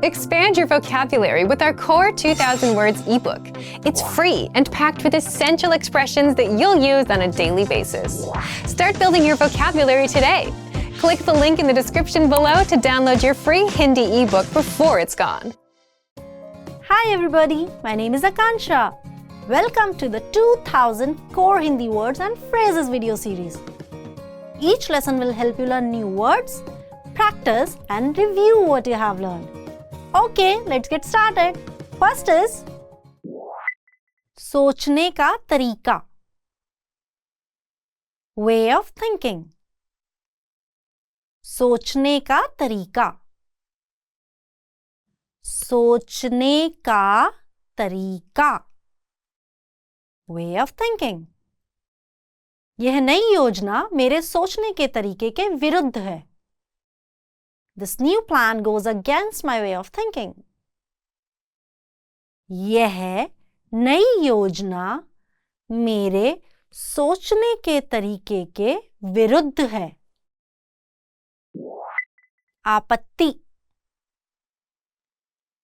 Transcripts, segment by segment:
Expand your vocabulary with our Core 2000 Words ebook. It's free and packed with essential expressions that you'll use on a daily basis. Start building your vocabulary today. Click the link in the description below to download your free Hindi ebook before it's gone. Hi everybody, my name is Akansha. Welcome to the 2000 Core Hindi Words and Phrases video series. Each lesson will help you learn new words, practice and review what you have learned. Okay, let's get started. First is सोचने का तरीका, way of thinking. सोचने का तरीका, सोचने का तरीका, way of thinking. यह नई योजना मेरे सोचने के तरीके के विरुद्ध है. This new plan goes against my way of thinking. यह नई योजना मेरे सोचने के तरीके के विरुद्ध है. आपत्ति,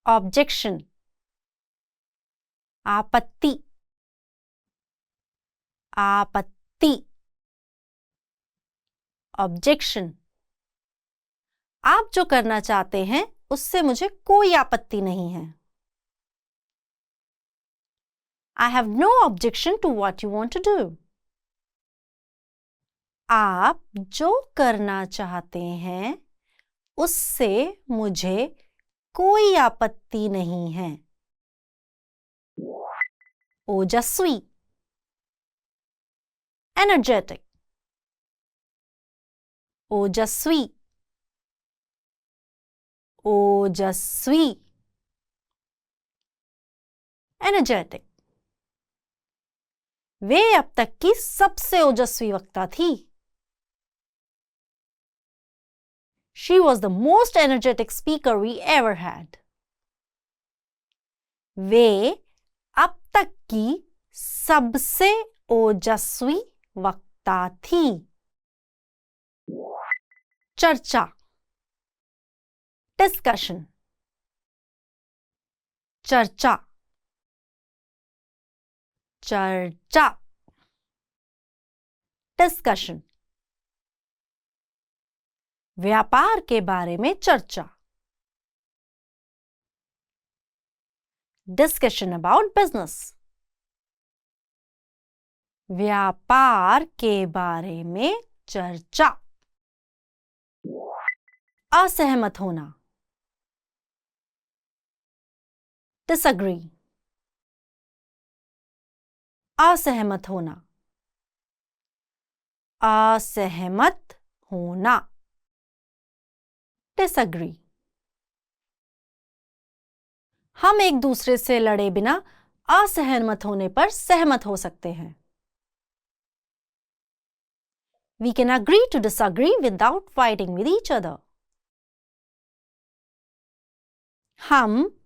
objection. आपत्ति, आपत्ति, objection. आप जो करना चाहते हैं उससे मुझे कोई आपत्ति नहीं है. I have no objection to what you want to do. आप जो करना चाहते हैं उससे मुझे कोई आपत्ति नहीं है. ओजस्वी, energetic. ओजस्वी, ओजस्वी, energetic. वे अब तक की सबसे ओजस्वी वक्ता थी. She was the most energetic speaker we ever had. वे अब तक की सबसे ओजस्वी वक्ता थी. चर्चा, discussion. चर्चा, चर्चा, discussion. व्यापार के बारे में चर्चा. Discussion about business. व्यापार के बारे में चर्चा. असहमत होना, disagree. असहमत होना, असहमत होना, disagree. हम एक दूसरे से लड़े बिना असहमत होने पर सहमत हो सकते हैं. We can agree to disagree without fighting with each other. हम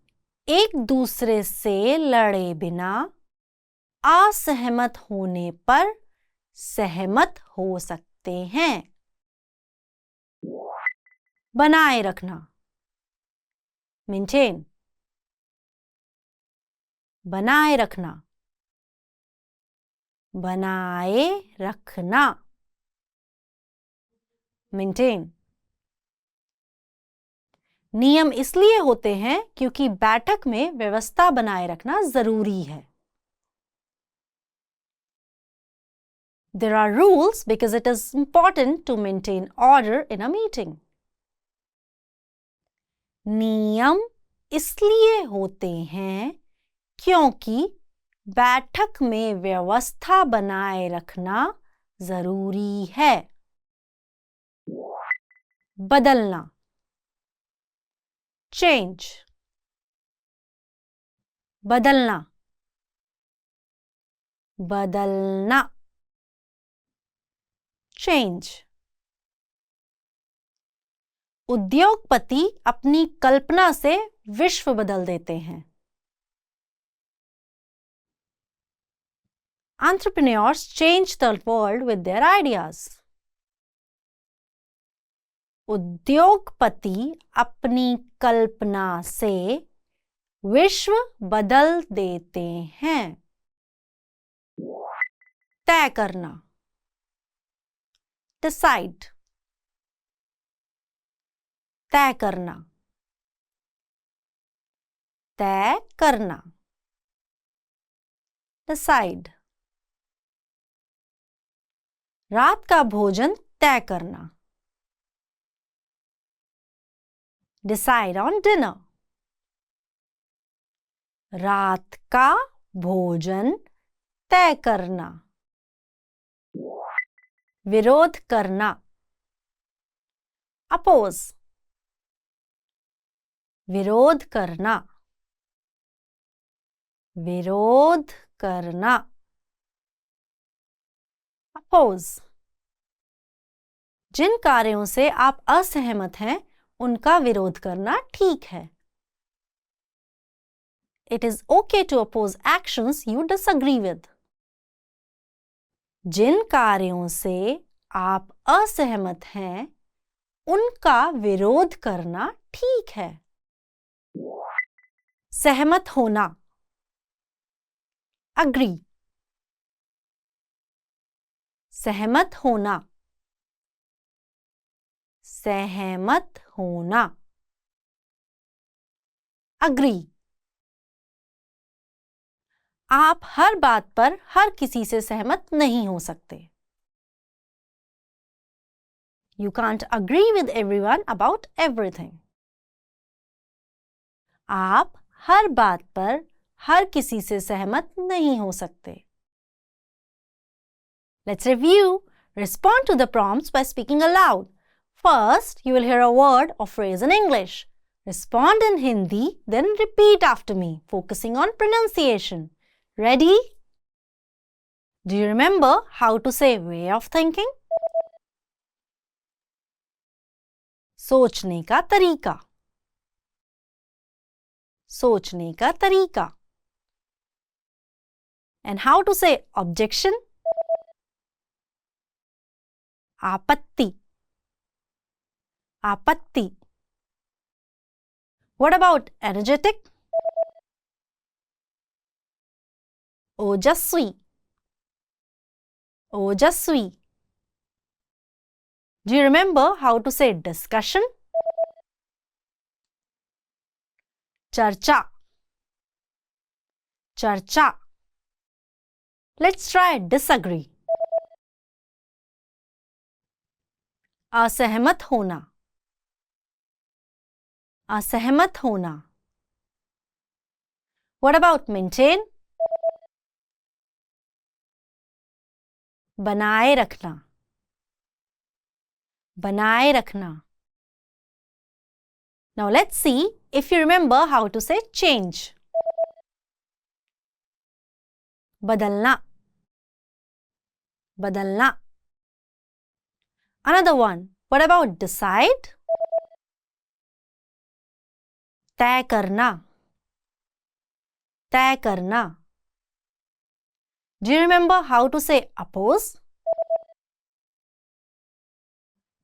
एक दूसरे से लड़े बिना असहमत होने पर सहमत हो सकते हैं. बनाए रखना, maintain. बनाए रखना, बनाए रखना, maintain. नियम इसलिए होते हैं क्योंकि बैठक में व्यवस्था बनाए रखना जरूरी है. There are rules because it is important to maintain order in a meeting. नियम इसलिए होते हैं क्योंकि बैठक में व्यवस्था बनाए रखना जरूरी है. बदलना, change. बदलना, बदलना, change. उद्योगपति अपनी कल्पना से विश्व बदल देते हैं. Entrepreneurs change the world with their ideas. उद्योगपति अपनी कल्पना से विश्व बदल देते हैं। तय करना, डिसाइड, तय करना, तय करना, डिसाइड। रात का भोजन तय करना, डिसाइड ऑन डिनर। रात का भोजन तय करना, विरोध करना, अपोज, विरोध करना, विरोध करना, अपोज। जिन कार्यों से आप असहमत हैं उनका विरोध करना ठीक है। It is okay to oppose actions you disagree with. जिन कार्यों से आप असहमत हैं उनका विरोध करना ठीक है। सहमत होना, अग्री, सहमत होना, सहमत होना, अग्री। आप हर बात पर हर किसी से सहमत नहीं हो सकते। You can't agree with everyone about everything. आप हर बात पर हर किसी से सहमत नहीं हो सकते। Let's review. Respond to the prompts by speaking aloud. First, you will hear a word or phrase in English. Respond in Hindi, then repeat after me, focusing on pronunciation. Ready? Do you remember how to say way of thinking? सोचने का तरीका, सोचने का तरीका। And how to say objection? आपत्ति, आपत्ति। What about energetic? ओजस्वी, ओजस्वी। Do you remember how to say discussion? चर्चा, चर्चा। Let's try disagree. असहमत होना, असहमत होना। What about maintain? बनाए रखना, बनाए रखना। Now let's see if you remember how to say change. बदलना, बदलना। Another one. What about decide? तय करना, तय करना। Do you remember how to say oppose?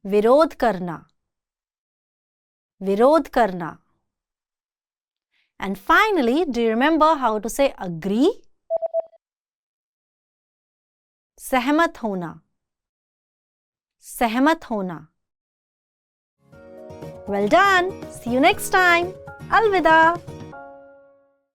विरोध करना, विरोध करना। And finally, do you remember how to say agree? सहमत होना, सहमत होना। Well done. See you next time. Alvida.